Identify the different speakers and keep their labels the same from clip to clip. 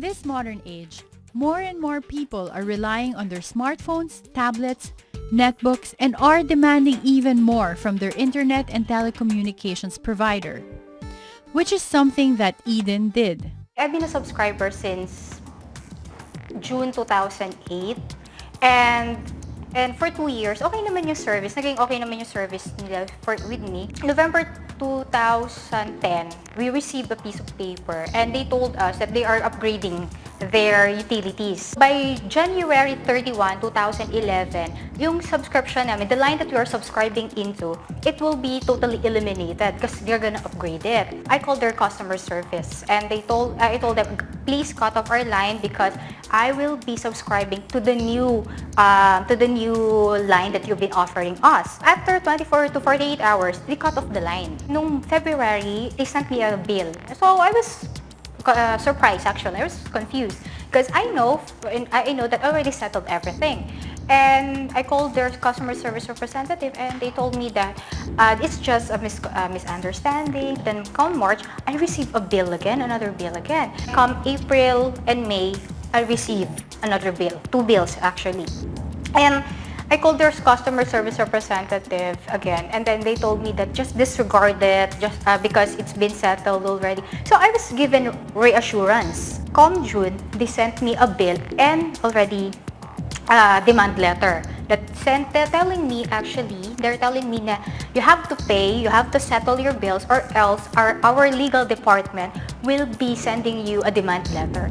Speaker 1: In this modern age, more and more people are relying on their smartphones, tablets, netbooks, and are demanding even more from their internet and telecommunications provider, which is something that Eden did.
Speaker 2: I've been a subscriber since June 2008 and for 2 years, okay naman yung service. Naging okay naman yung service nila with me. November 2010, we received a piece of paper and they told us that they are upgrading their utilities. By January 31, 2011, yung subscription namin, the line that we are subscribing into, it will be totally eliminated because they're gonna upgrade it. I called their customer service and I told them, please cut off our line because I will be subscribing to the new line that you've been offering us. After 24 to 48 hours, they cut off the line. Nung February, they sent me a bill. So I was surprised actually. I was confused because I know that I already settled everything. And I called their customer service representative and they told me that it's just a misunderstanding. Then come March, I received a bill again, another bill again. Come April and May, I received another bill, 2 bills actually. And I called their customer service representative again, and then they told me that just disregard it, just because it's been settled already. So I was given reassurance. Come June, they sent me a bill and already demand letter that they're telling me that you have to pay, you have to settle your bills, or else our legal department will be sending you a demand letter.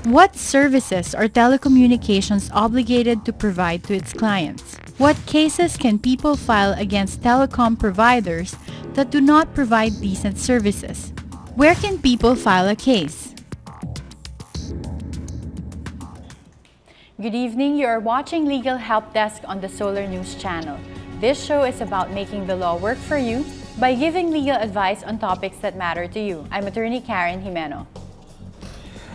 Speaker 1: What services are telecommunications obligated to provide to its clients? What cases can people file against telecom providers that do not provide decent services? Where can people file a case? Good evening. You are watching Legal Help Desk on the Solar News channel. This show is about making the law work for you by giving legal advice on topics that matter to you. I'm Attorney Karen Jimeno.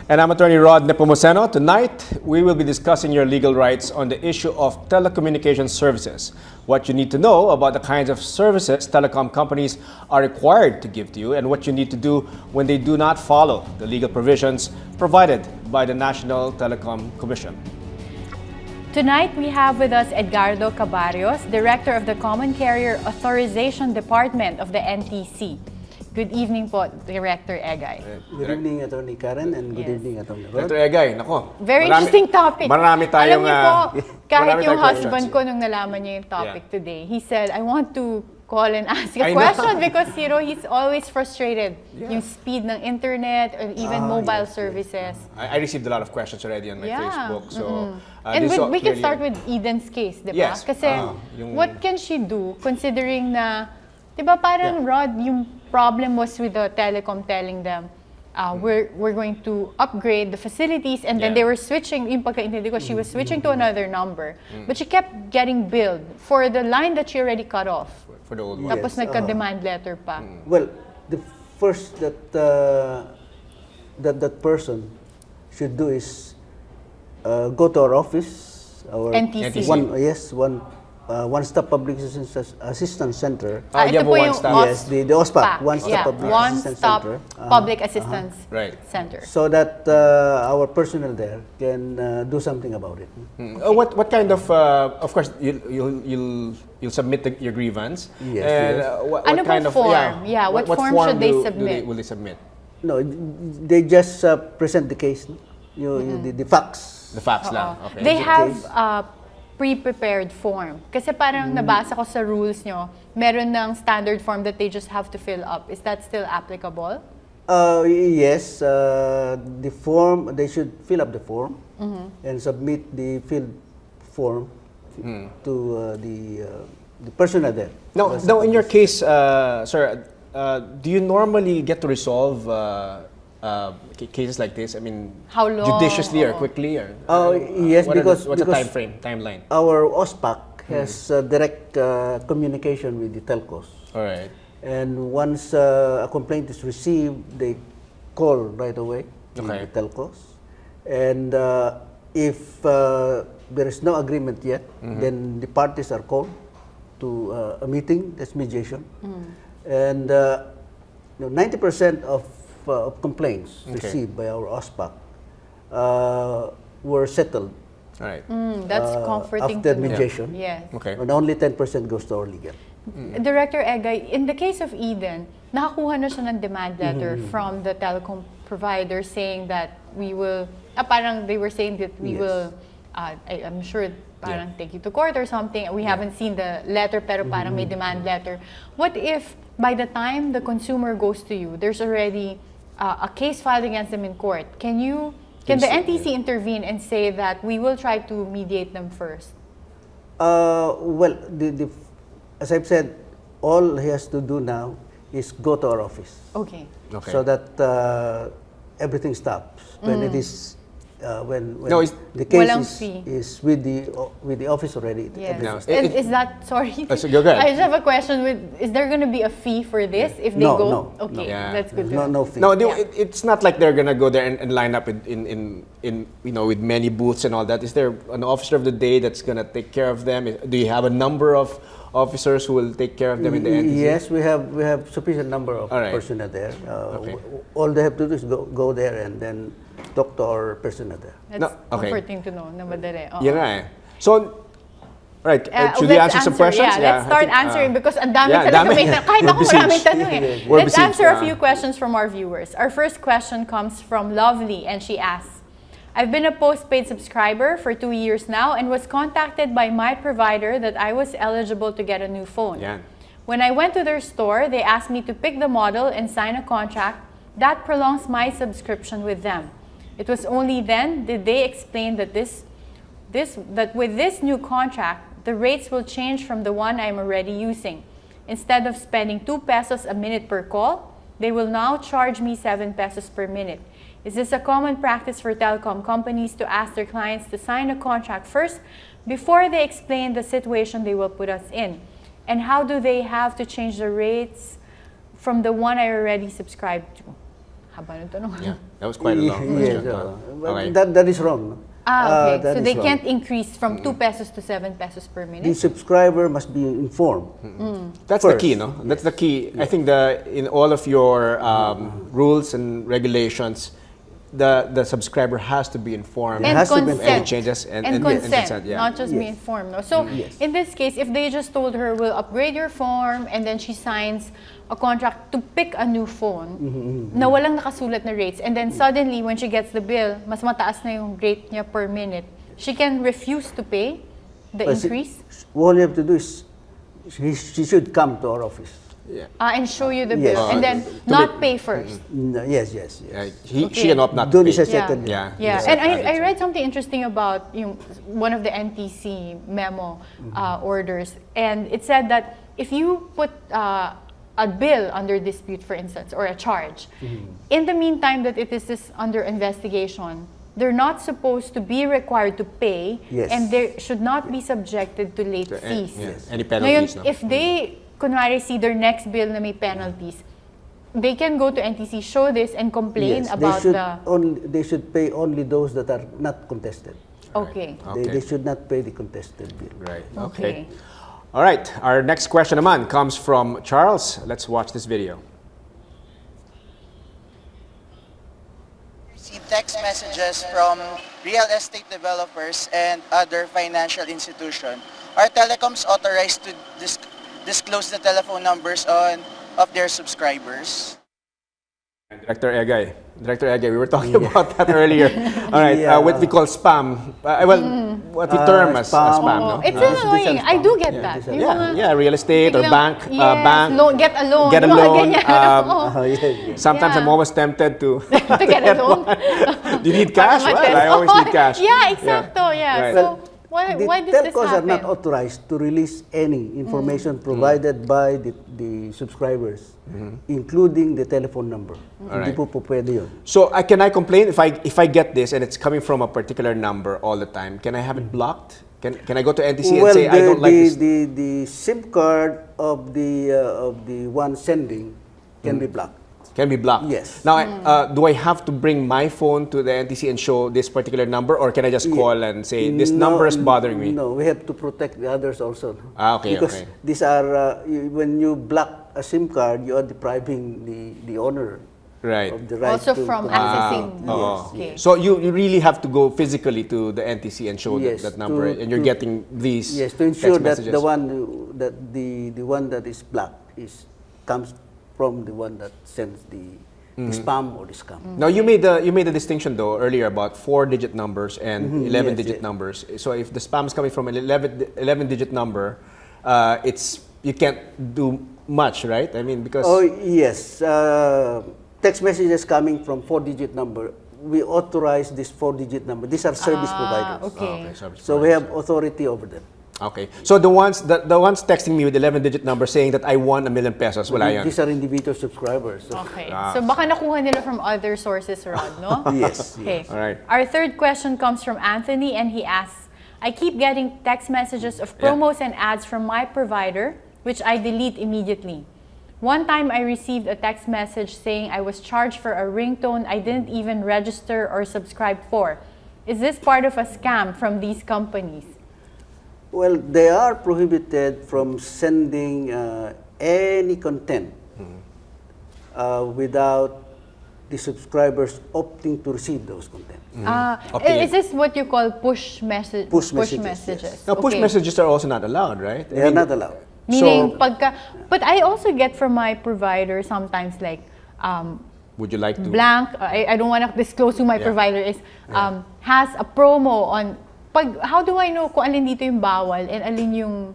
Speaker 3: And I'm Attorney Rod Nepomuceno. Tonight, we will be discussing your legal rights on the issue of telecommunication services. What you need to know about the kinds of services telecom companies are required to give to you and what you need to do when they do not follow the legal provisions provided by the National Telecom Commission.
Speaker 1: Tonight, we have with us Edgardo Cabarrios, Director of the Common Carrier Authorization Department of the NTC. Good evening po, Director Egay.
Speaker 4: Good evening, Attorney Karen, and good evening, Attorney Rod.
Speaker 3: Director Egay, nako.
Speaker 1: Very interesting topic.
Speaker 3: Marami tayong...
Speaker 1: Alam niyo po, kahit yung husband
Speaker 3: questions.
Speaker 1: ko nung nalaman niya yung topic today, he said, I want to call and ask a question because, you know, he's always frustrated. Yung speed ng internet or even mobile services.
Speaker 3: I received a lot of questions already on my Facebook. So,
Speaker 1: and we can start with Eden's case, di ba?
Speaker 3: Yes.
Speaker 1: Kasi what can she do considering na, di ba parang Rod, yung problem was with the telecom telling them, we're going to upgrade the facilities, and then they were switching, yung pagkaintindi ko, she was switching to another number, but she kept getting billed for the line that she already cut off.
Speaker 3: For the old one.
Speaker 1: Tapos nagka-demand letter pa.
Speaker 4: Well, the first that person should do is go to our office, our
Speaker 1: NTC.
Speaker 4: One-stop public assistance center.
Speaker 1: Ito po yung
Speaker 4: Yes, the OSPAC, one-stop public assistance center.
Speaker 1: Public assistance center.
Speaker 4: So that our personnel there can do something about it.
Speaker 3: What kind of course, you'll submit your grievance.
Speaker 4: Yes.
Speaker 3: And, what kind of
Speaker 1: form? What form should they submit?
Speaker 3: Will they submit?
Speaker 4: No, they just present the case, the facts.
Speaker 3: The facts lang. Okay.
Speaker 1: They have pre-prepared form. Kasi parang nabasa ko sa rules nyo, meron ng standard form that they just have to fill up. Is that still applicable?
Speaker 4: Yes. The form, they should fill up the form and submit the filled form to the personnel there.
Speaker 3: Now, in your case, sir, do you normally get to resolve cases like this? I mean,
Speaker 1: how long?
Speaker 3: Judiciously or quickly? Or,
Speaker 4: yes,
Speaker 3: what's the timeline?
Speaker 4: Our OSPAC has direct communication with the telcos.
Speaker 3: All right.
Speaker 4: And once a complaint is received, they call right away to the telcos. And if there is no agreement yet, then the parties are called to a meeting, that's mediation. And 90% of of complaints received by our OSPAC were settled
Speaker 3: All right.
Speaker 1: That's comforting
Speaker 4: after
Speaker 1: to know.
Speaker 4: mediation.
Speaker 1: Yes.
Speaker 3: Okay.
Speaker 4: And only 10% goes to our legal.
Speaker 1: Director Egay, in the case of Eden, nakakuha na siya ng demand letter from the telecom provider saying that we will, parang they were saying that we
Speaker 4: Yes.
Speaker 1: will, I'm sure parang take you to court or something. We haven't seen the letter pero parang may demand letter. What if by the time the consumer goes to you, there's already a case filed against them in court? Can the NTC intervene and say that we will try to mediate them first?
Speaker 4: Well, as I've said, all he has to do now is go to our office.
Speaker 1: Okay.
Speaker 3: Okay.
Speaker 4: So that everything stops. When it is, when
Speaker 3: No,
Speaker 4: the case
Speaker 1: walang fee.
Speaker 4: is with the office already.
Speaker 1: Yes.
Speaker 3: No,
Speaker 1: And is that, sorry,
Speaker 3: so go ahead.
Speaker 1: I just have a question. Is there going to be a fee for this if they
Speaker 4: No,
Speaker 1: go?
Speaker 4: no,
Speaker 1: Okay,
Speaker 4: no.
Speaker 3: Yeah.
Speaker 1: that's good.
Speaker 4: No, no fee.
Speaker 3: No,
Speaker 1: Yeah.
Speaker 3: it's not like they're gonna go there and line up in with many booths and all that. Is there an officer of the day that's gonna take care of them? Do you have a number of officers who will take care of them in the NTC?
Speaker 4: Yes, we have sufficient number of
Speaker 3: All right.
Speaker 4: personnel there.
Speaker 3: Okay.
Speaker 4: All they have to do is go there and then talk to our personnel there.
Speaker 1: That's
Speaker 3: No, okay.
Speaker 1: comforting to know na madali. Oo.
Speaker 3: Yan nga eh. So, right, should we
Speaker 1: Let's
Speaker 3: answer some questions?
Speaker 1: Yeah, let's
Speaker 3: I
Speaker 1: start
Speaker 3: think,
Speaker 1: answering because ang dami
Speaker 3: yeah,
Speaker 1: talaga
Speaker 3: dami.
Speaker 1: may kahit
Speaker 3: We're
Speaker 1: ako
Speaker 3: besieged.
Speaker 1: maraming tanong eh.
Speaker 3: We're
Speaker 1: Let's
Speaker 3: besieged,
Speaker 1: answer a
Speaker 3: yeah.
Speaker 1: few questions from our viewers. Our first question comes from Lovely and she asks, I've been a postpaid subscriber for 2 years now and was contacted by my provider that I was eligible to get a new phone.
Speaker 3: Yan.
Speaker 1: When I went to their store, they asked me to pick the model and sign a contract that prolongs my subscription with them. It was only then did they explain that that with this new contract, the rates will change from the one I'm already using. Instead of spending 2 pesos a minute per call, they will now charge me 7 pesos per minute. Is this a common practice for telecom companies to ask their clients to sign a contract first before they explain the situation they will put us in? And how do they have to change the rates from the one I already subscribed to? Haba ng tanong.
Speaker 3: Yeah, that was quite a long
Speaker 4: Yes,
Speaker 3: question.
Speaker 4: but
Speaker 3: Okay.
Speaker 4: that is wrong.
Speaker 1: Okay.
Speaker 4: That
Speaker 1: So
Speaker 4: is
Speaker 1: they
Speaker 4: wrong.
Speaker 1: can't increase from 2 pesos to 7 pesos per
Speaker 4: The
Speaker 1: minute?
Speaker 4: subscriber must be informed.
Speaker 3: That's the
Speaker 4: First,
Speaker 3: key, no? That's the key. I think in all of your rules and regulations, the subscriber has to be informed.
Speaker 1: And
Speaker 4: has to be-
Speaker 3: of
Speaker 1: consent.
Speaker 3: any changes and
Speaker 1: consent,
Speaker 3: yeah.
Speaker 1: not just be
Speaker 4: Yes.
Speaker 1: informed. No? So
Speaker 4: Yes.
Speaker 1: in this case, if they just told her, we'll upgrade your form, and then she signs a contract to pick a new phone, na walang nakasulat na rates, and then suddenly, when she gets the bill, mas mataas na yung rate niya per minute, she can refuse to pay the
Speaker 4: But
Speaker 1: increase
Speaker 4: All you have to do is she should come to our office.
Speaker 3: Yeah.
Speaker 1: And show you the
Speaker 4: Yes.
Speaker 1: bill, and then not pay first.
Speaker 4: Yes, yes, yes.
Speaker 3: Yeah, she
Speaker 1: Okay.
Speaker 3: can opt not to
Speaker 4: Doon
Speaker 3: pay.
Speaker 4: is a
Speaker 1: Yeah.
Speaker 4: second.
Speaker 3: Yeah.
Speaker 1: Yeah,
Speaker 3: Yes.
Speaker 1: and I read something interesting about one of the NTC memo orders, and it said that if you put a bill under dispute, for instance, or a charge, in the meantime that it is under investigation, they're not supposed to be required to pay,
Speaker 4: Yes.
Speaker 1: and they should not be subjected to late fees.
Speaker 3: Yeah. Any
Speaker 1: Ngayon,
Speaker 3: penalties, no?
Speaker 1: if they, kunwari, see their next bill na may penalties, they can go to NTC, show this, and complain
Speaker 4: Yes,
Speaker 1: about
Speaker 4: they should pay only those that are not contested.
Speaker 1: Okay.
Speaker 4: They should not pay the contested bill.
Speaker 3: Right.
Speaker 1: Okay.
Speaker 3: All right. Our next question, naman, comes from Charles. Let's watch this video.
Speaker 5: Receive text messages from real estate developers and other financial institutions. Are telecoms authorized to disclose the telephone numbers of their subscribers?
Speaker 3: Director Egay, we were talking about that earlier. All right,
Speaker 4: Yeah.
Speaker 3: what we call spam. What we term as
Speaker 4: spam.
Speaker 3: spam, no?
Speaker 1: Oh, it's
Speaker 4: This is
Speaker 1: annoying. I do get
Speaker 4: Yeah,
Speaker 1: that.
Speaker 4: this is-
Speaker 1: Yung
Speaker 3: Yeah,
Speaker 1: mga
Speaker 3: yeah, real estate or
Speaker 1: biglang,
Speaker 3: bank,
Speaker 1: yes,
Speaker 3: bank.
Speaker 1: get a loan.
Speaker 3: Get a
Speaker 1: yung mga
Speaker 3: loan,
Speaker 1: ganyan. Oo.
Speaker 4: Oh, yes, yes.
Speaker 3: Sometimes
Speaker 1: Yeah.
Speaker 3: I'm always tempted to.
Speaker 1: To get a loan.
Speaker 3: Do you need cash?
Speaker 1: Para
Speaker 3: Well,
Speaker 1: matest.
Speaker 3: I always need cash.
Speaker 1: Yeah, exacto. Yeah.
Speaker 3: Right.
Speaker 1: So, why
Speaker 4: The
Speaker 1: does this
Speaker 4: telcos are
Speaker 1: happen?
Speaker 4: not authorized to release any information provided by the subscribers, including the telephone number. Hindi
Speaker 3: Alright.
Speaker 4: po pwede yun.
Speaker 3: So can I complain if I get this and it's coming from a particular number all the time? Can I have it blocked? Can I go to NTC and say I don't like this?
Speaker 4: the SIM card of the one sending can be blocked.
Speaker 3: Can be blocked.
Speaker 4: Yes.
Speaker 3: Now, do I have to bring my phone to the NTC and show this particular number, or can I just call and say this number is bothering me?
Speaker 4: No, we have to protect the others also.
Speaker 3: Okay,
Speaker 4: Because
Speaker 3: okay.
Speaker 4: these are when you block a SIM card, you are depriving the owner
Speaker 3: Right.
Speaker 4: of the right
Speaker 1: Also
Speaker 4: to
Speaker 1: from
Speaker 4: consume.
Speaker 1: accessing.
Speaker 3: Oh.
Speaker 1: Okay.
Speaker 3: So you really have to go physically to the NTC and show
Speaker 4: Yes,
Speaker 3: that number, and you're
Speaker 4: to-
Speaker 3: getting these
Speaker 4: Yes, to ensure
Speaker 3: text
Speaker 4: that
Speaker 3: messages.
Speaker 4: the one that is black comes from the one that sends the spam or the scam.
Speaker 3: Now you made the distinction though earlier about 4-digit numbers and 11-digit
Speaker 4: yes.
Speaker 3: numbers. So if the spam is coming from an 11-digit number, you can't do much, right? I mean, because
Speaker 4: Oh yes, text messages coming from 4-digit number. We authorize this 4-digit number. These are service providers.
Speaker 1: Okay.
Speaker 3: service
Speaker 4: So we
Speaker 3: providers.
Speaker 4: have authority over them.
Speaker 3: Okay. So the ones texting me with 11-digit number saying that I won 1 million pesos, wala yan.
Speaker 4: These are individual subscribers. So
Speaker 1: Okay. So baka nakuha nila from other sources, Rod, no?
Speaker 4: yes.
Speaker 1: Okay.
Speaker 3: All right.
Speaker 1: Our third question comes from Anthony, and he asks, I keep getting text messages of promos and ads from my provider, which I delete immediately. One time I received a text message saying I was charged for a ringtone I didn't even register or subscribe for. Is this part of a scam from these companies?
Speaker 4: Well, they are prohibited from sending any content without the subscribers opting to receive those content.
Speaker 3: Opting
Speaker 1: Is this what you call push messages?
Speaker 4: Push messages, yes.
Speaker 3: Now push
Speaker 1: Okay.
Speaker 3: messages are also not allowed, right?
Speaker 4: They are not allowed.
Speaker 1: Meaning,
Speaker 3: So-
Speaker 1: but I also get from my provider sometimes like,
Speaker 3: Would you like to?
Speaker 1: blank, I don't want to disclose who my provider is, has a promo on, how do I know kung alin dito yung bawal and alin yung,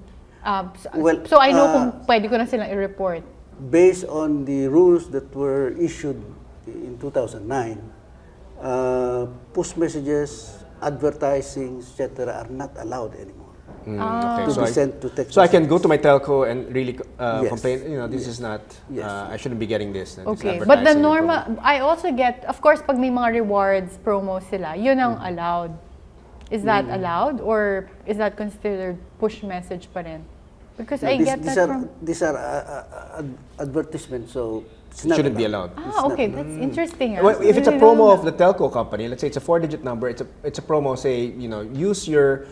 Speaker 4: Well,
Speaker 1: so I know kung pwede ko na silang i-report.
Speaker 4: Based on the rules that were issued in 2009, push messages, advertising, etc., are not allowed anymore.
Speaker 3: Okay,
Speaker 4: To
Speaker 3: so
Speaker 4: be
Speaker 3: I,
Speaker 4: sent to text
Speaker 3: so I can go
Speaker 4: messages.
Speaker 3: to my telco and really
Speaker 4: Yes.
Speaker 3: complain. You know, this is not.
Speaker 4: Yes.
Speaker 3: I shouldn't be getting this. This
Speaker 1: Okay, but the
Speaker 3: advertising and
Speaker 1: normal,
Speaker 3: promo.
Speaker 1: I also get, of course, pag may mga rewards, promos sila, yun ang allowed. Is that allowed or is that considered push message pa rin? Because I get
Speaker 4: These
Speaker 1: that
Speaker 4: are
Speaker 1: from...
Speaker 4: these are advertisements, so it's not
Speaker 3: Shouldn't be allowed.
Speaker 1: Okay, that's interesting.
Speaker 3: Well, if it's a
Speaker 1: Really
Speaker 3: promo
Speaker 1: don't
Speaker 3: of the telco company, let's say it's a 4-digit number, it's a promo. Say, you know, use your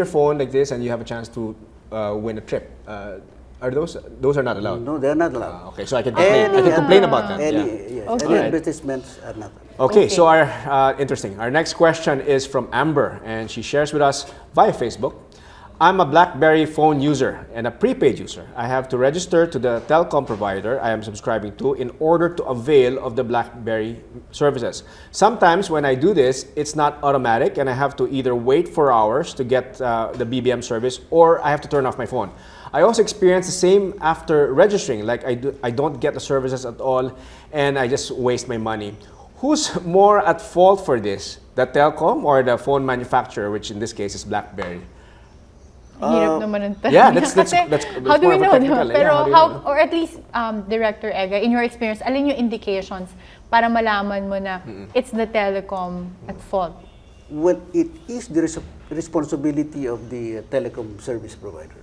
Speaker 3: phone like this, and you have a chance to win a trip. Are those are not allowed?
Speaker 4: No, they are not allowed.
Speaker 3: Okay, so I can complain. I can complain about that.
Speaker 4: Any,
Speaker 3: Yeah.
Speaker 4: yes,
Speaker 1: Okay.
Speaker 4: any
Speaker 3: Alright.
Speaker 4: advertisements are not allowed.
Speaker 3: Okay,
Speaker 1: Okay.
Speaker 3: so our next question is from Amber, and she shares with us via Facebook. I'm a BlackBerry phone user and a prepaid user. I have to register to the telecom provider I am subscribing to in order to avail of the BlackBerry services. Sometimes when I do this, it's not automatic, and I have to either wait for hours to get the BBM service, or I have to turn off my phone. I also experience the same after registering, like I don't get the services at all, and I just waste my money. Who's more at fault for this, the telecom or the phone manufacturer, which in this case is BlackBerry?
Speaker 1: Hirap naman ng tanong.
Speaker 3: yeah, that's
Speaker 1: Kasi how do
Speaker 3: more
Speaker 1: we
Speaker 3: of a
Speaker 1: know?
Speaker 3: technical,
Speaker 1: Diba?
Speaker 3: yeah,
Speaker 1: Pero
Speaker 3: how do you
Speaker 1: how,
Speaker 3: know?
Speaker 1: or at least, Director Ega, in your experience, alin yung indications para malaman mo na it's the telecom at fault?
Speaker 4: Well, it is the responsibility of the telecom service provider.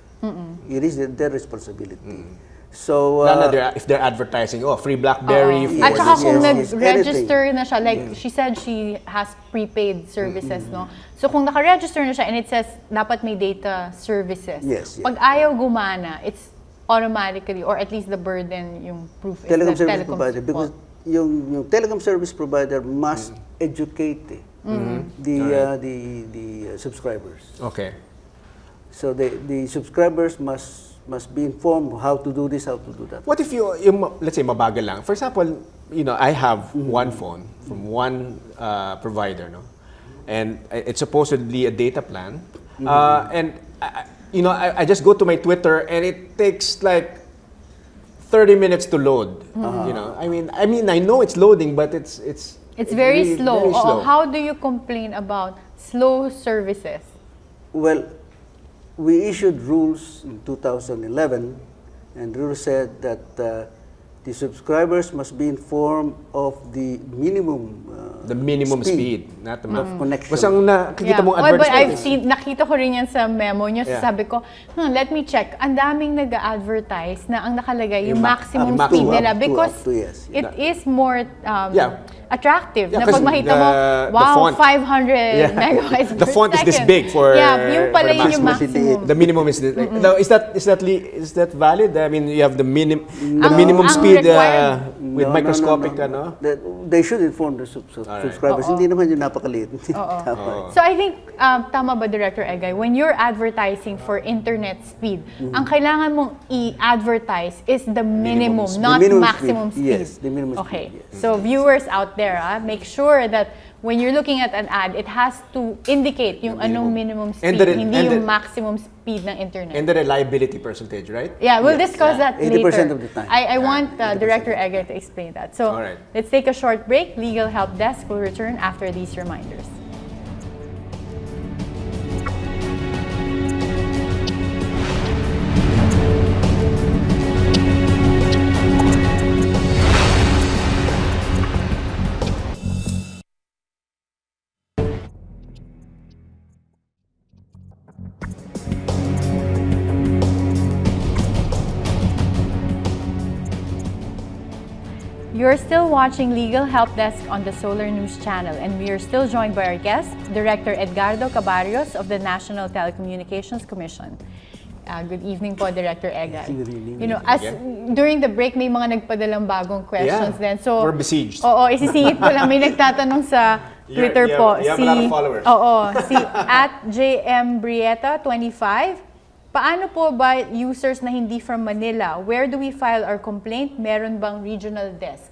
Speaker 4: It is their responsibility. So,
Speaker 3: Lalo na if they're advertising, free BlackBerry.
Speaker 1: Oo.
Speaker 3: for
Speaker 1: At saka
Speaker 3: this.
Speaker 1: kung
Speaker 4: yes,
Speaker 1: nag-register na siya, like she said she has prepaid services, no? So kung naka-register na siya and it says dapat may data services,
Speaker 4: Yes, yes.
Speaker 1: pag ayaw gumana, it's automatically, or at least the burden, yung proof is
Speaker 4: telecom
Speaker 1: the
Speaker 4: service
Speaker 1: telecom's
Speaker 4: provider, because
Speaker 1: fault.
Speaker 4: yung telecom service provider must educate the subscribers.
Speaker 3: Okay.
Speaker 4: So the subscribers must be informed how to do this, how to do that.
Speaker 3: What if let's say mabagal lang? For example, you know, I have one phone from one provider, no? And it's supposedly a data plan. And I just go to my Twitter and it takes like 30 minutes to load. You know, I mean I know it's loading, but it's
Speaker 1: very
Speaker 3: really
Speaker 1: slow.
Speaker 3: very slow.
Speaker 1: How do you complain about slow services?
Speaker 4: Well, we issued rules in 2011, and rules said that the subscribers must be informed of the minimum
Speaker 3: speed, not the
Speaker 4: of connection.
Speaker 3: Basta ang nakikita mong
Speaker 1: Well, but
Speaker 3: advertisement.
Speaker 1: I've seen, nakita ko rin yan sa memo niyo.
Speaker 3: Yeah.
Speaker 1: Sabi ko, let me check. Ang daming nag-advertise na ang nakalagay yung
Speaker 3: Yung
Speaker 1: maximum
Speaker 3: up to,
Speaker 1: speed nila
Speaker 4: up to,
Speaker 1: because
Speaker 4: up to, yes.
Speaker 1: it is more
Speaker 3: Yeah.
Speaker 1: attractive.
Speaker 3: Yeah,
Speaker 1: Na pag
Speaker 3: kasi
Speaker 1: makita mo,
Speaker 3: the
Speaker 1: wow,
Speaker 3: font.
Speaker 1: 500 megabytes
Speaker 3: The
Speaker 1: per
Speaker 3: font is this
Speaker 1: second.
Speaker 3: big for
Speaker 1: Yeah, yung pala
Speaker 3: for the
Speaker 1: yun yung
Speaker 4: maximum.
Speaker 1: maximum.
Speaker 3: The minimum is this. Now, is that valid? I mean, you have the minimum
Speaker 1: Ang
Speaker 3: speed
Speaker 1: required?
Speaker 3: with microscopic, ano?
Speaker 4: They should inform the subscribers. Hindi naman yung napakaliit.
Speaker 1: So I think, tama ba, Director Egay, when you're advertising for internet speed, ang kailangan mong i-advertise is the minimum, not maximum speed.
Speaker 4: Yes, the minimum
Speaker 1: okay.
Speaker 4: speed. Yes.
Speaker 1: So viewers out there, make sure that when you're looking at an ad, it has to indicate yung anong minimum speed, hindi yung maximum speed ng internet.
Speaker 3: And the reliability percentage, right?
Speaker 1: Yeah, we'll discuss that
Speaker 4: 80%
Speaker 1: later.
Speaker 4: of the time.
Speaker 1: I want Director Egger to explain that. So let's take a short break. Legal Help Desk will return after these reminders. You're still watching Legal Help Desk on the Solar News Channel, and we are still joined by our guest, Director Edgardo Cabarrios of the National Telecommunications Commission. Good evening po, Director Egay. You know, as during the break, may mga nagpadalang bagong questions din. So,
Speaker 3: we're besieged.
Speaker 1: Oo, isisingit ko lang. May nagtatanong sa Twitter po.
Speaker 3: You have a lot of followers.
Speaker 1: Oo, si @JMbrieta25. Paano po ba users na hindi from Manila? Where do we file our complaint? Meron bang regional desk?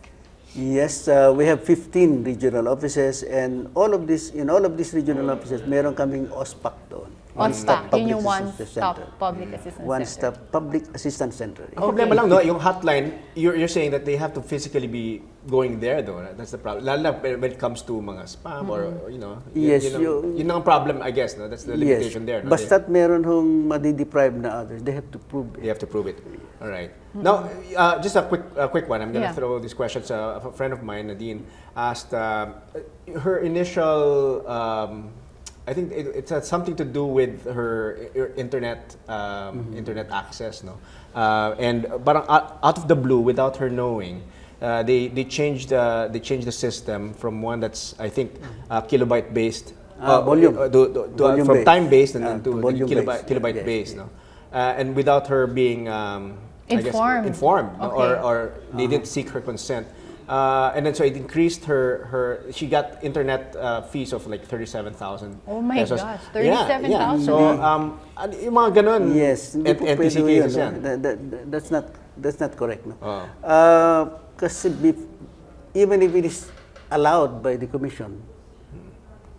Speaker 4: Yes, we have 15 regional offices, and in all of these regional offices, meron kaming OSPAC doon.
Speaker 1: OSPAC, yun yung One-Stop Public Assistance Center.
Speaker 4: One-Stop Public Assistance Center.
Speaker 3: Ang problema lang, no, yung hotline, you're saying that they have to physically be going there, though. Right? That's the problem. Lalo na when it comes to mga spam or, you know,
Speaker 4: Yes,
Speaker 3: yun ang problem, I guess, no? That's the limitation there. No?
Speaker 4: Basta't meron hong madi-deprive na others, they have to prove it.
Speaker 3: You have to prove it. All right. Now, just a quick one. I'm going to throw these questions. A friend of mine, Nadine, asked her initial. I think it had something to do with her internet internet access, no. And parang out of the blue, without her knowing, they changed the system from one that's, I think, kilobyte based.
Speaker 4: Volume.
Speaker 3: From time based and then to
Speaker 4: volume-based.
Speaker 3: kilobyte based, no. And without her being informed,
Speaker 1: Okay.
Speaker 3: or they didn't seek her consent, and then so it increased her. She got internet fees of like 37,000.
Speaker 1: Oh my
Speaker 3: pesos.
Speaker 1: gosh, 37,000.
Speaker 3: Yeah. So yung mga ganun.
Speaker 4: Yes, hindi po
Speaker 3: NTC
Speaker 4: pwede
Speaker 3: cases
Speaker 4: yun,
Speaker 3: yan.
Speaker 4: no? That's not correct, no. Kasi even if it is allowed by the commission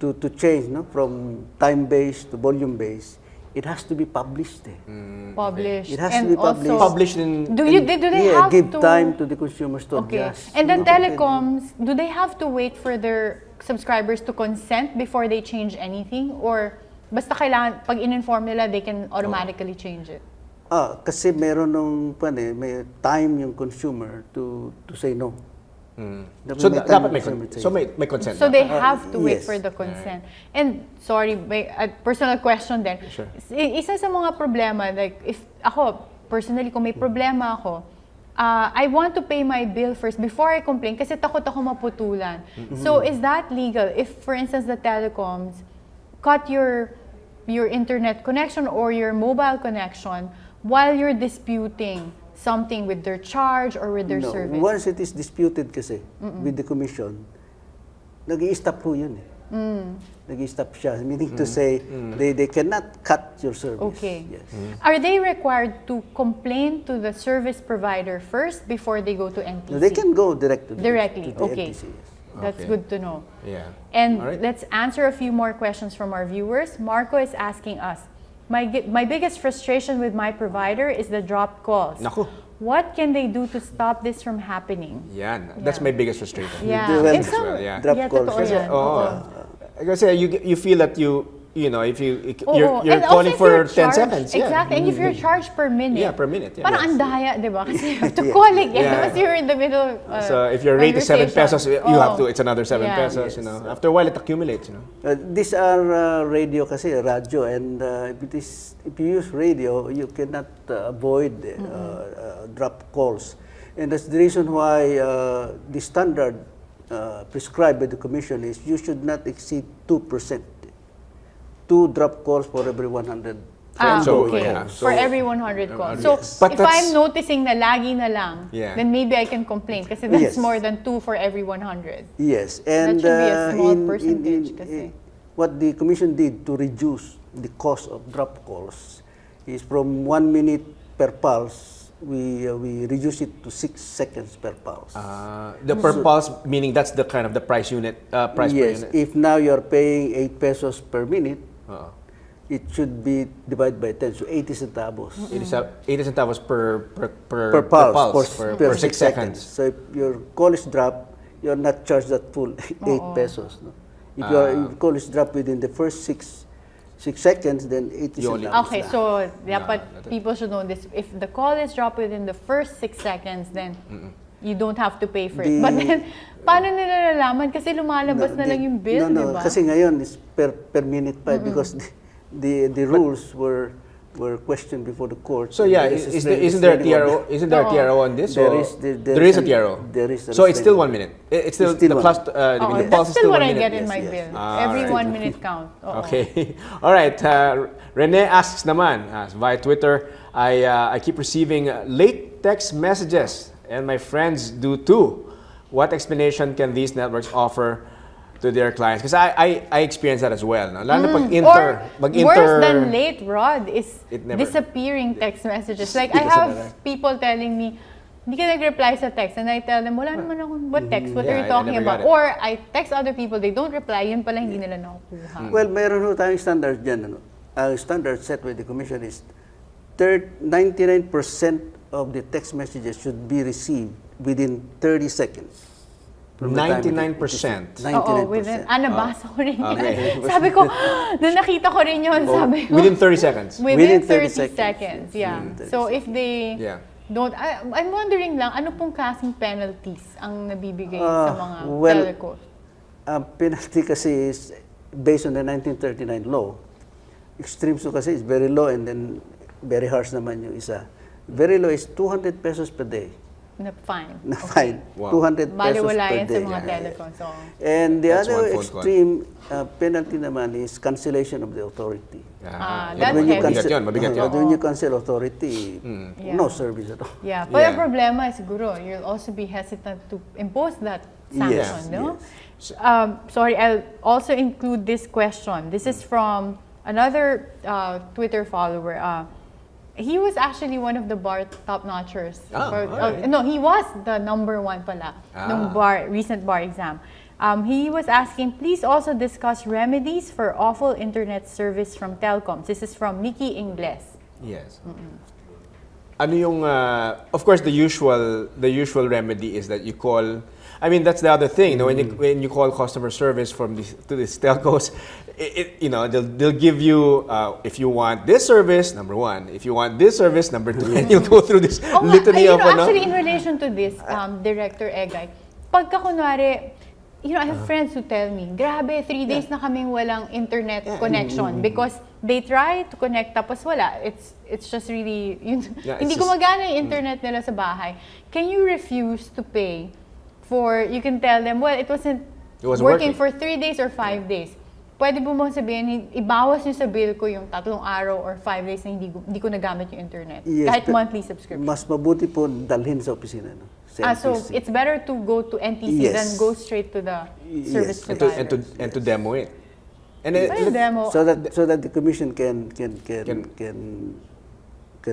Speaker 4: to change, no, from time-based to volume-based, it has to be published.
Speaker 1: Published.
Speaker 4: It has
Speaker 1: and
Speaker 4: to be published.
Speaker 1: Also,
Speaker 3: Published in.
Speaker 1: do they have
Speaker 4: give
Speaker 1: to
Speaker 4: time to the consumers to
Speaker 1: Okay.
Speaker 4: adjust.
Speaker 1: And then telecoms, do they have to wait for their subscribers to consent before they change anything, or basta kailangan pag in-inform nila they can automatically change it?
Speaker 4: Kasi meron nung may time yung consumer to say no.
Speaker 3: So dapat may consent.
Speaker 1: So they have to wait
Speaker 4: yes.
Speaker 1: for the consent. And sorry, may personal question din.
Speaker 3: Sure.
Speaker 1: Isa sa mga problema, like if ako, personally, kung may problema ako, I want to pay my bill first before I complain kasi takot ako maputulan. So is that legal? If, for instance, the telecoms cut your internet connection or your mobile connection while you're disputing something with their charge or with their service?
Speaker 4: Once it is disputed kasi with the commission, nag-i-stop po yun. Nag-i-stop siya. Meaning to say, they cannot cut your service.
Speaker 1: Okay.
Speaker 4: Yes.
Speaker 1: Are they required to complain to the service provider first before they go to NTC?
Speaker 4: No, they can go
Speaker 1: Directly,
Speaker 4: to the
Speaker 1: okay.
Speaker 4: NTC, yes.
Speaker 1: That's
Speaker 3: Okay.
Speaker 1: good to know.
Speaker 3: Yeah.
Speaker 1: And
Speaker 3: All right.
Speaker 1: let's answer a few more questions from our viewers. Marco is asking us, my biggest frustration with my provider is the dropped calls.
Speaker 3: Naku.
Speaker 1: What can they do to stop this from happening?
Speaker 3: Yan. That's my biggest frustration.
Speaker 1: Yeah.
Speaker 4: do well
Speaker 1: It's
Speaker 4: as
Speaker 1: some-
Speaker 3: well, yeah.
Speaker 4: Drop calls.
Speaker 1: totoo
Speaker 3: Kasi,
Speaker 1: yan.
Speaker 3: kasi you feel that you know, if
Speaker 1: Oo.
Speaker 3: you're
Speaker 1: And also
Speaker 3: calling
Speaker 1: if
Speaker 3: for
Speaker 1: you're
Speaker 3: 10
Speaker 1: charged-
Speaker 3: seconds. Yeah.
Speaker 1: Exactly. And if you're charged per minute.
Speaker 3: Yeah, per minute. Yeah.
Speaker 1: Parang
Speaker 3: Yes.
Speaker 1: ang daya, di ba? Kasi you have to
Speaker 4: Yeah.
Speaker 1: call again.
Speaker 3: Yeah.
Speaker 1: Once you're in the middle of
Speaker 3: So if your rate is 7 pesos, you have to.
Speaker 1: Oh.
Speaker 3: It's another 7
Speaker 1: Yeah.
Speaker 3: pesos. You know, after a while it accumulates. You know.
Speaker 4: These are radio kasi, radyo, and if you use radio, you cannot avoid drop calls. And that's the reason why the standard prescribed by the commission is you should not exceed 2%. 2 drop calls for every 100
Speaker 3: So,
Speaker 1: okay.
Speaker 3: yeah.
Speaker 1: For every 100 calls.
Speaker 3: Yes.
Speaker 1: So,
Speaker 3: But
Speaker 1: if
Speaker 3: that's-
Speaker 1: I'm noticing na lagi na lang,
Speaker 3: Yeah.
Speaker 1: then maybe I can complain kasi that's
Speaker 4: Yes.
Speaker 1: more than 2 for every 100.
Speaker 4: Yes, and
Speaker 1: should be a small percentage kasi.
Speaker 4: what the commission did to reduce the cost of drop calls is from 1 minute per pulse, we reduce it to 6 seconds per pulse.
Speaker 3: The per pulse, meaning that's the kind of the price unit, price
Speaker 4: Yes,
Speaker 3: per unit.
Speaker 4: if now you're paying 8 pesos per minute,
Speaker 3: Uh-oh.
Speaker 4: it should be divided by 10, so 80 centavos.
Speaker 3: 80 centavos per
Speaker 4: Per pulse,
Speaker 3: per 6 seconds.
Speaker 4: So if your call is dropped, you're not charged that full 8 pesos. No? If your call is dropped within the first 6 seconds, then 80
Speaker 3: You only-
Speaker 4: centavos.
Speaker 1: Okay,
Speaker 4: lang.
Speaker 1: so dapat people should know this. If the call is dropped within the first 6 seconds, then you don't have to pay for it. But then, paano nila nalaman? Kasi lumalabas na lang yung bill,
Speaker 4: no,
Speaker 1: di
Speaker 4: no,
Speaker 1: ba?
Speaker 4: kasi ngayon is per minute pa because the rules were questioned before the court.
Speaker 3: So yeah, isn't there a TRO? Isn't there a TRO on this?
Speaker 4: There
Speaker 3: or-
Speaker 4: is- there
Speaker 3: there is a
Speaker 4: is
Speaker 3: TRO.
Speaker 4: there is a
Speaker 3: So it's still
Speaker 4: restraining
Speaker 3: 1 minute. It's still,
Speaker 4: It's still
Speaker 3: the
Speaker 4: one.
Speaker 3: plus.
Speaker 1: Oo,
Speaker 3: The
Speaker 1: that's
Speaker 3: pulse is
Speaker 1: still
Speaker 3: still
Speaker 1: what
Speaker 3: 1
Speaker 1: I
Speaker 3: minute.
Speaker 1: get in my
Speaker 4: Yes,
Speaker 1: bill.
Speaker 3: Ah,
Speaker 1: Every
Speaker 3: alright.
Speaker 1: 1 minute count. Oo.
Speaker 3: Okay. All right. Rene asks naman via Twitter, I keep receiving late text messages and my friends do too. What explanation can these networks offer to their clients? Because I experience that as well. No? Lalo na pag
Speaker 1: Worse than late, Rod, is
Speaker 3: It never-
Speaker 1: disappearing text messages. Like,
Speaker 3: It
Speaker 1: I
Speaker 3: doesn't matter.
Speaker 1: have people telling me, hindi ka nag-reply sa text. And I tell them, wala naman akong what text? What
Speaker 3: Yeah,
Speaker 1: are you
Speaker 3: I
Speaker 1: talking
Speaker 3: never
Speaker 1: about?
Speaker 3: got it.
Speaker 1: Or I text other people, they don't reply, yun pala hindi nila nakukuha.
Speaker 4: Well, meron ho tayong standard dyan. Ano? Ang standard set by the commission is 99% of the text messages should be received within 30 seconds. From the time it is
Speaker 3: 99%.
Speaker 4: 99%.
Speaker 1: Oo, within, nabasa ko rin yun.
Speaker 3: Okay.
Speaker 1: Sabi ko, nung nakita ko rin yun, sabi ko.
Speaker 3: Within 30 seconds.
Speaker 1: Within
Speaker 4: Within
Speaker 1: 30
Speaker 4: 30
Speaker 1: seconds. Yeah.
Speaker 4: Within 30
Speaker 1: So if they
Speaker 3: Yeah.
Speaker 1: don't, I'm wondering lang, ano pong klaseng penalties ang nabibigay sa mga
Speaker 4: well,
Speaker 1: telcos?
Speaker 4: Ang penalty kasi is based on the 1939 law. Extreme so kasi is very low and then very harsh naman yung isa. Very low is 200 pesos per day.
Speaker 1: Na fine.
Speaker 4: Na fine.
Speaker 3: Wow.
Speaker 4: 200 pesos
Speaker 1: Baliwala
Speaker 4: per
Speaker 1: yan
Speaker 4: day.
Speaker 1: sa mga telecoms. So,
Speaker 4: And the
Speaker 3: That's
Speaker 4: other
Speaker 3: one phone call.
Speaker 4: extreme penalty naman is cancellation of the authority.
Speaker 1: that's
Speaker 4: When you
Speaker 1: heavy.
Speaker 3: Mabigat yun, mabigat yun.
Speaker 4: When you cancel authority,
Speaker 1: Yeah.
Speaker 4: no service at all.
Speaker 1: Yeah. Pero
Speaker 3: Yeah.
Speaker 1: problema is siguro, you'll also be hesitant to impose that sanction,
Speaker 4: Yes,
Speaker 1: no? Sorry, I'll also include this question. This is from another Twitter follower. He was actually one of the bar top-notchers.
Speaker 3: Alright.
Speaker 1: No, he was the #1 pala nung recent bar exam. He was asking, please also discuss remedies for awful internet service from telecoms. This is from Nikki Ingles.
Speaker 3: Yes. Ano yung of course the usual remedy is that you call. I mean that's the other thing. No, when you call customer service from to these telcos, they'll give you if you want this service #1, if you want this service #2, and you'll go through this litany of
Speaker 1: Actually, in relation to this, Director Egay, pagka kunwari, I have friends who tell me, grabe, 3 days na kaming walang internet connection because they try to connect tapos wala. It's just really, hindi gumagana yung internet nila sa bahay. Can you refuse to pay for, you can tell them, well, it wasn't working for 3 days or 5 days. Pwede mo sabihin, ibawas nyo sa bill ko yung 3 araw or 5 days na hindi ko nagamit yung internet.
Speaker 4: Yes,
Speaker 1: Kahit monthly subscription.
Speaker 4: Mas mabuti po dalhin sa opisina. No? Sa
Speaker 1: So
Speaker 4: NTC.
Speaker 1: it's better to go to NTC
Speaker 4: Yes.
Speaker 1: than go straight to the service
Speaker 4: Yes.
Speaker 1: provider.
Speaker 3: and to demo it. And
Speaker 1: Ay, demo.
Speaker 4: so that the commission can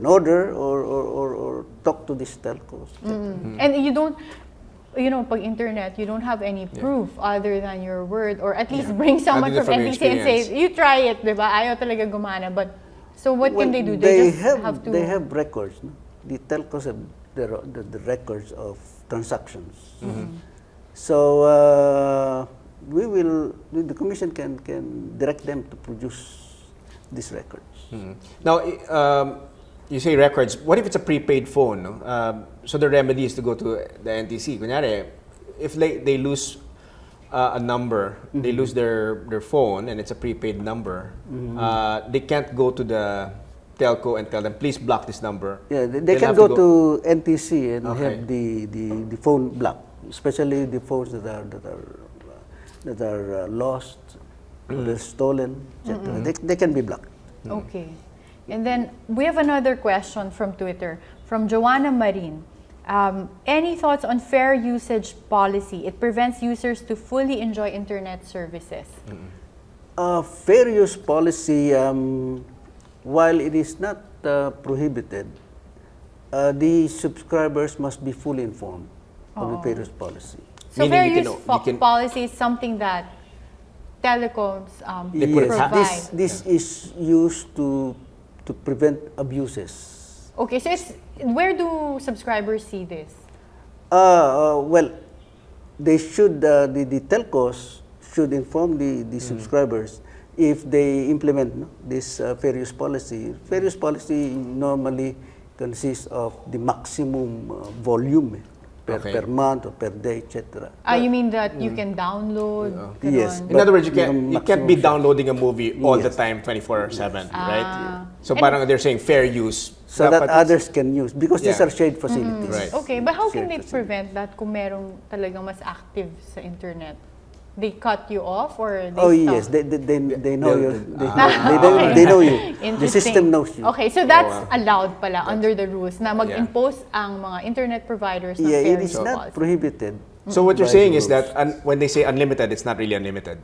Speaker 4: order or talk to these telcos.
Speaker 1: And you don't, pag internet, you don't have any proof other than your word, or at least bring someone
Speaker 3: Other
Speaker 1: from
Speaker 3: than from your
Speaker 1: NTC and say,
Speaker 3: experience.
Speaker 1: you try it, di ba? Ayaw talaga gumana. But, so what can they do?
Speaker 4: They
Speaker 1: just
Speaker 4: have
Speaker 1: to...
Speaker 4: they have records. No? The telcos have the records of transactions. So the commission can direct them to produce these records.
Speaker 3: Now, you say records. What if it's a prepaid phone? No? So the remedy is to go to the NTC. Kunyari, if they lose a number, they lose their phone, and it's a prepaid number, they can't go to the telco and tell them, please block this number.
Speaker 4: Yeah, they
Speaker 3: They'll
Speaker 4: can
Speaker 3: have
Speaker 4: go to NTC and
Speaker 3: Okay.
Speaker 4: have the phone blocked, especially the phones that are lost or they're stolen, etc. They can be blocked.
Speaker 1: Okay. And then we have another question from Twitter, from Joanna Marin. Any thoughts on fair usage policy? It prevents users to fully enjoy internet services.
Speaker 4: Fair use policy, while it is not prohibited, the subscribers must be fully informed of the fair use policy.
Speaker 1: So
Speaker 3: Meaning
Speaker 1: fair use policy is something that telecoms
Speaker 4: Yes,
Speaker 1: provide.
Speaker 4: this is used to prevent abuses.
Speaker 1: Okay, so where do subscribers see this?
Speaker 4: Well, they should, the telcos should inform the subscribers if they implement this fair use policy. Fair use policy normally consists of the maximum volume per month or per day, etc.
Speaker 1: You mean that you can download?
Speaker 4: Yes.
Speaker 1: ganon?
Speaker 3: In other words, you can't
Speaker 4: maximum
Speaker 3: be
Speaker 4: share.
Speaker 3: downloading a movie all the
Speaker 4: Yes.
Speaker 3: time, 24/7, right? So
Speaker 1: And-
Speaker 3: parang they're saying fair use.
Speaker 4: So that
Speaker 3: Dapat-
Speaker 4: others can use, because these
Speaker 3: Yeah.
Speaker 4: are shared facilities.
Speaker 3: Right.
Speaker 1: Okay, but how can
Speaker 4: Shared
Speaker 1: they
Speaker 4: facility.
Speaker 1: prevent that kung merong talagang mas active sa internet? They cut you off or they
Speaker 4: Oh
Speaker 1: stop?
Speaker 4: yes, they know
Speaker 3: They'll-
Speaker 4: you. They know you. The
Speaker 1: Interesting.
Speaker 4: system knows you.
Speaker 1: Okay, so that's allowed pala under the rules na mag-impose ang mga internet providers ng
Speaker 4: Yeah,
Speaker 1: fair
Speaker 4: it is
Speaker 1: use
Speaker 4: not
Speaker 1: policy.
Speaker 4: prohibited.
Speaker 3: So what you're
Speaker 4: by
Speaker 3: saying
Speaker 4: the
Speaker 3: is
Speaker 4: rules.
Speaker 3: that when they say unlimited, it's not really unlimited.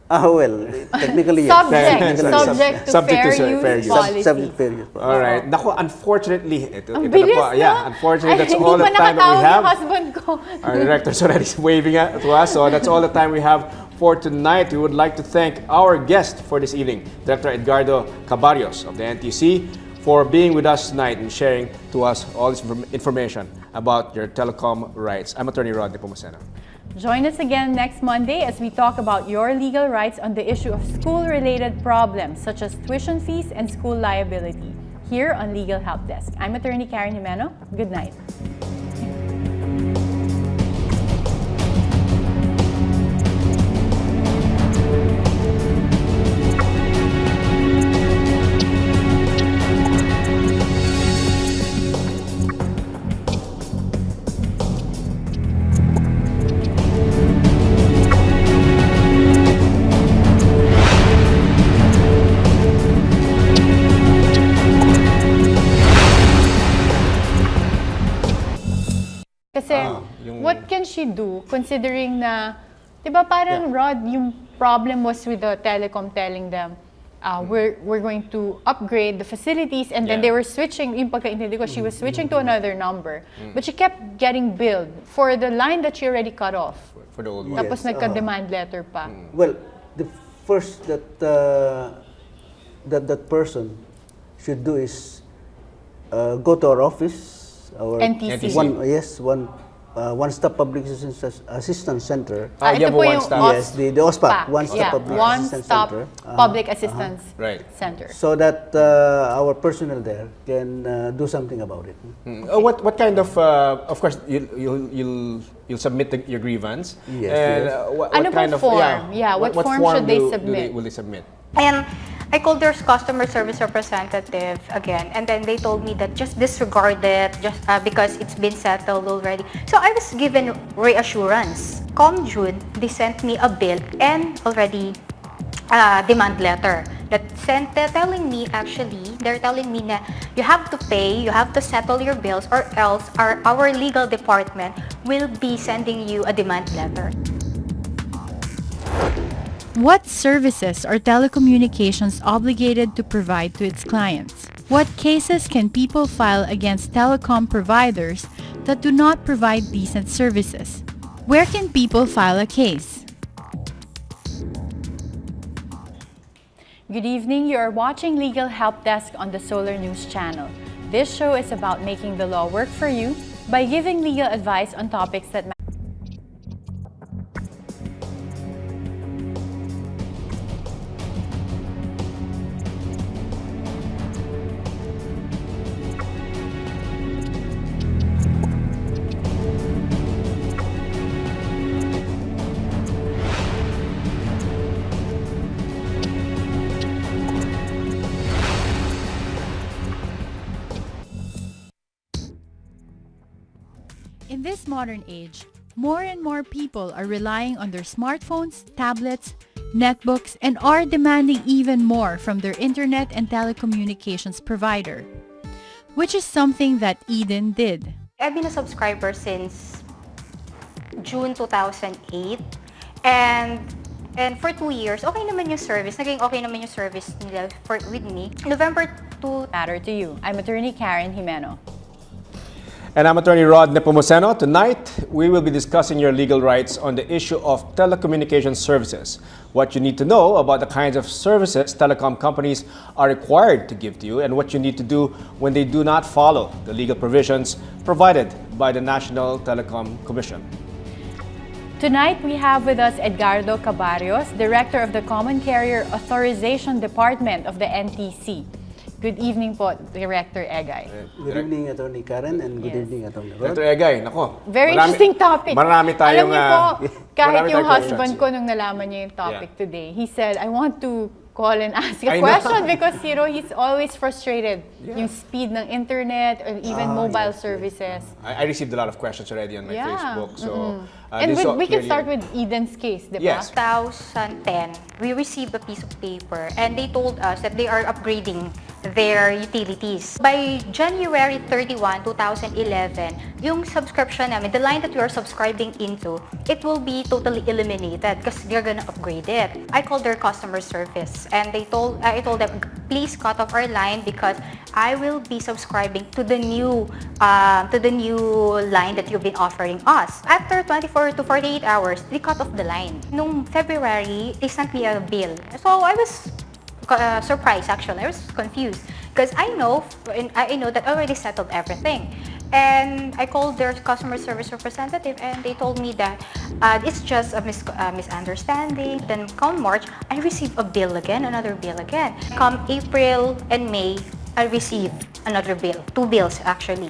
Speaker 4: Well, technically yes.
Speaker 1: Subject to
Speaker 3: Subject to
Speaker 1: fair use
Speaker 3: fair use.
Speaker 1: policy.
Speaker 4: Subject fair use policy.
Speaker 3: All right. Naku, unfortunately,
Speaker 1: Ang bilis, no?
Speaker 3: unfortunately, that's
Speaker 1: Ay,
Speaker 3: all the time that we
Speaker 1: Hindi pa nakatawag
Speaker 3: have.
Speaker 1: yung husband ko.
Speaker 3: Our director's already waving to us, so that's all the time we have for tonight. We would like to thank our guest for this evening, Director Edgardo Cabarrios of the NTC, for being with us tonight and sharing to us all this information about your telecom rights. I'm Attorney Rod Nepomuceno.
Speaker 1: Join us again next Monday as we talk about your legal rights on the issue of school-related problems such as tuition fees and school liability here on Legal Help Desk. I'm Attorney Karen Jimeno. Good night. Kasi, what can she do considering na, di ba parang Rod, yung problem was with the telecom telling them, we're going to upgrade the facilities, and then
Speaker 3: Yeah.
Speaker 1: they were switching, yung pagkaintindi ko, she was switching to another number, but she kept getting billed for the line that she already cut off.
Speaker 3: For the old one.
Speaker 1: Tapos nagka-demand letter pa.
Speaker 4: Well, the first that person should do is go to our office, our
Speaker 1: NTC.
Speaker 4: one-stop public assistance center.
Speaker 3: You
Speaker 1: Ito
Speaker 3: have a
Speaker 1: po yung
Speaker 3: one-stop.
Speaker 4: Yes, the OSPAC,
Speaker 1: OSPAC.
Speaker 4: One-Stop
Speaker 1: Yeah,
Speaker 4: Public Assistance
Speaker 1: One-Stop
Speaker 4: Center.
Speaker 1: Public Assistance
Speaker 3: Right.
Speaker 1: Center.
Speaker 4: So that our personnel there can do something about it.
Speaker 3: What kind of course you'll submit your grievance.
Speaker 4: Yes,
Speaker 3: And
Speaker 4: yes.
Speaker 3: what
Speaker 1: Ano
Speaker 3: kind
Speaker 1: pong
Speaker 3: of
Speaker 1: form? Yeah, what form should they submit?
Speaker 3: Will they submit?
Speaker 2: And I called their customer service representative again, and then they told me that just disregard it, just because it's been settled already. So I was given reassurance. Come June, they sent me a bill and already demand letter that they're telling me that you have to pay, you have to settle your bills, or else our legal department will be sending you a demand letter.
Speaker 1: What services are telecommunications obligated to provide to its clients? What cases can people file against telecom providers that do not provide decent services? Where can people file a case? Good evening. You are watching Legal Help Desk on the Solar News Channel. This show is about making the law work for you by giving legal advice on topics that matter. In this modern age, more and more people are relying on their smartphones, tablets, netbooks, and are demanding even more from their internet and telecommunications provider, which is something that Eden did.
Speaker 2: I've been a subscriber since June 2008, and for 2 years, okay naman yung service. Naging okay naman yung service nila with me. November 2
Speaker 1: Matter to you. I'm Attorney Karen Jimeno.
Speaker 3: And I'm Attorney Rod Nepomuceno. Tonight, we will be discussing your legal rights on the issue of telecommunication services. What you need to know about the kinds of services telecom companies are required to give to you and what you need to do when they do not follow the legal provisions provided by the National Telecom Commission.
Speaker 1: Tonight, we have with us Edgardo Cabarrios, Director of the Common Carrier Authorization Department of the NTC. Good evening po, Director Egay.
Speaker 4: Good evening, Attorney Karen, and good
Speaker 1: Yes.
Speaker 4: evening, Attorney Rod.
Speaker 3: Dr. Egay, nako.
Speaker 1: Very interesting topic.
Speaker 3: Marami tayong...
Speaker 1: Alam niyo po, kahit
Speaker 3: marami
Speaker 1: yung
Speaker 3: tayong
Speaker 1: husband
Speaker 3: questions.
Speaker 1: ko nung nalaman niya yung topic
Speaker 3: Yeah.
Speaker 1: today, he said, I want to call and ask a
Speaker 3: I know.
Speaker 1: question because, you know, he's always frustrated. Yung speed ng internet or even mobile services.
Speaker 3: I received a lot of questions already on my
Speaker 1: Yeah.
Speaker 3: Facebook. So,
Speaker 1: And
Speaker 3: this is
Speaker 1: we can
Speaker 3: clearly-
Speaker 1: start with Eden's case, di ba?
Speaker 3: Yes.
Speaker 2: 2010, we received a piece of paper and they told us that they are upgrading their utilities. By January 31, 2011, yung subscription namin, the line that we are subscribing into, it will be totally eliminated because they're gonna upgrade it. I called their customer service and I told them, please cut off our line because I will be subscribing to the new line that you've been offering us. After 24 to 48 hours, they cut off the line. Nung February, they sent me a bill. So I was surprised actually. I was confused because I know that I already settled everything. And I called their customer service representative and they told me that it's just a misunderstanding. Then come March, I received a bill again, another bill again. Come April and May, I received another bill, 2 bills actually.